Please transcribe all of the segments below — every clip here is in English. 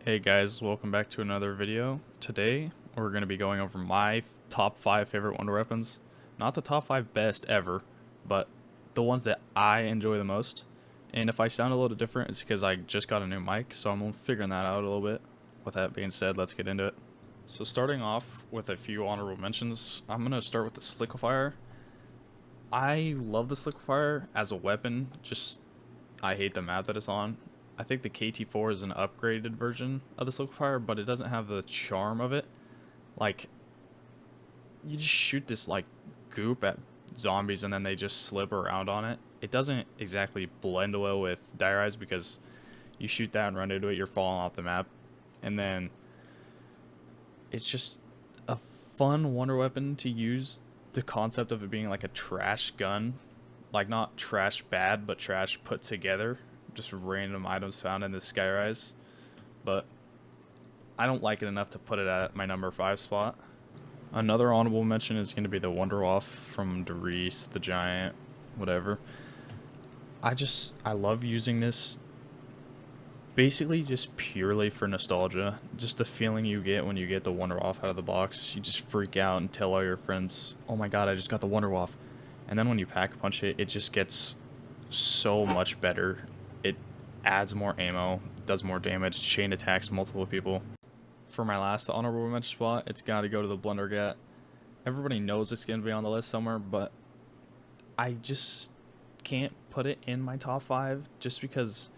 Hey guys, welcome back to another video. Today, we're going to be going over my top 5 favorite Wonder Weapons. Not the top 5 best ever, but the ones that I enjoy the most. And if I sound a little different, it's because I just got a new mic, so I'm figuring that out a little bit. With that being said, let's get into it. So starting off with a few honorable mentions, I'm going to start with the Sliquifier. I love the Sliquifier as a weapon, I hate the map that it's on. I think the KT4 is an upgraded version of the Sliquifier, but it doesn't have the charm of it. Like, you just shoot this, like, goop at zombies and then they just slip around on it. It doesn't exactly blend well with Dire Eyes because you shoot that and run into it, you're falling off the map. And then it's just a fun wonder weapon to use. The concept of it being like a trash gun, like not trash bad, but trash put together, just random items found in the Skyrise. But I don't like it enough to put it at my number 5 spot. Another honorable mention is going to be the Wonderwaff from Derice, the Giant, whatever. I love using this basically just purely for nostalgia. Just the feeling you get when you get the Wonderwaff out of the box. You just freak out and tell all your friends, oh my god, I just got the Wonderwaff. And then when you pack punch it, it just gets so much better. It adds more ammo, does more damage, chain attacks multiple people. For my last honorable mention spot, it's got to go to the Blundergat. Everybody knows it's going to be on the list somewhere, but I just can't put it in my top 5 just because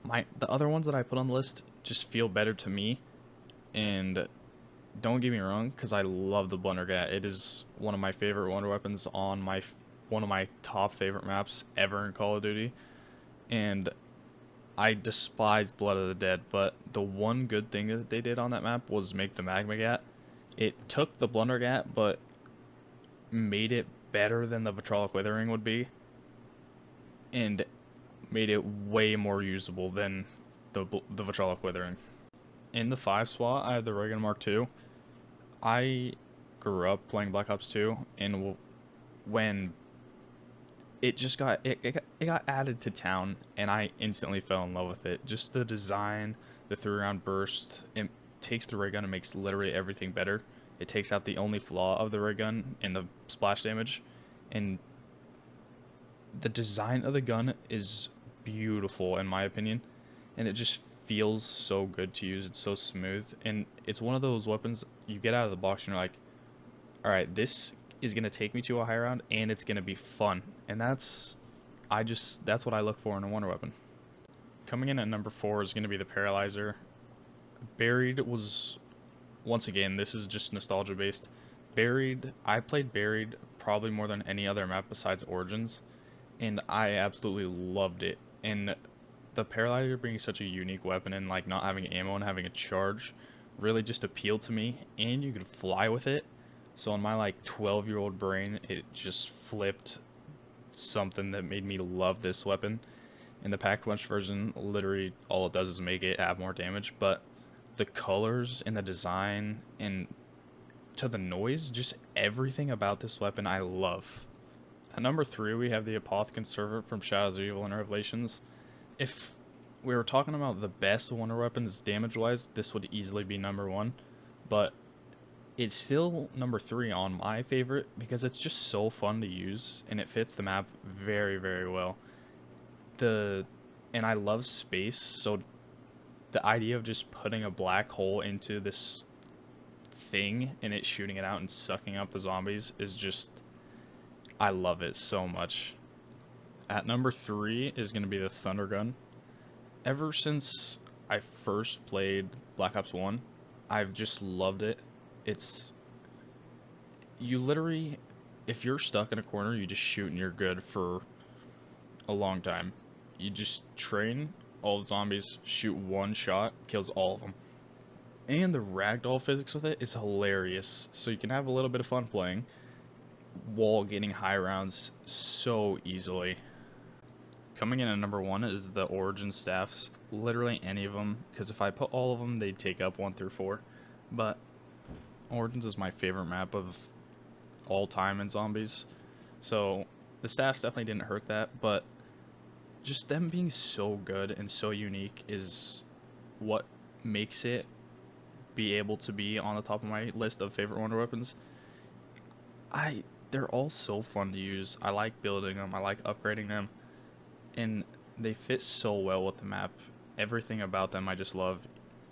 the other ones that I put on the list just feel better to me. And don't get me wrong, because I love the Blundergat. It is one of my favorite wonder weapons on one of my top favorite maps ever in Call of Duty. And I despise Blood of the Dead, but the one good thing that they did on that map was make the Magmagat. It took the Blundergat, but made it better than the Vitrolic Withering would be, and made it way more usable than the Vitrolic Withering. In the 5 spot, I have the Ray Gun Mark II. I grew up playing Black Ops 2, and when it got added to town, and I instantly fell in love with it. Just the design, the 3-round burst, it takes the ray gun and makes literally everything better. It takes out the only flaw of the ray gun in the splash damage, and the design of the gun is beautiful in my opinion, and it just feels so good to use. It's so smooth, and it's one of those weapons you get out of the box and you're like, all right, this is going to take me to a high round and it's going to be fun. And that's what I look for in a wonder weapon. Coming in at number 4 is going to be the Paralyzer. Buried was, once again, this is just nostalgia based. I played Buried probably more than any other map besides Origins, and I absolutely loved it. And the Paralyzer being such a unique weapon and like not having ammo and having a charge really just appealed to me, and you could fly with it. So in my like 12-year-old brain, it just flipped something that made me love this weapon. In the pack punch version, literally all it does is make it have more damage, but the colors and the design and to the noise, just everything about this weapon I love. At number 3, we have the Apothicon Servant from Shadows of Evil and Revelations. If we were talking about the best wonder weapons damage-wise, this would easily be number 1, but it's still number 3 on my favorite because it's just so fun to use and it fits the map very, very well. And I love space, so the idea of just putting a black hole into this thing and it shooting it out and sucking up the zombies is just, I love it so much. At number 3 is going to be the Thunder Gun. Ever since I first played Black Ops 1, I've just loved it. It's, you literally, if you're stuck in a corner, you just shoot and you're good for a long time. You just train all the zombies, shoot one shot, kills all of them. And the ragdoll physics with it is hilarious, so you can have a little bit of fun playing while getting high rounds so easily. Coming in at number 1 is the Origin Staffs. Literally any of them, because if I put all of them, they'd take up 1 through 4. But Origins is my favorite map of all time in zombies. So the staffs definitely didn't hurt that, but just them being so good and so unique is what makes it be able to be on the top of my list of favorite wonder weapons. They're all so fun to use. I like building them. I like upgrading them, and they fit so well with the map. Everything about them I just love.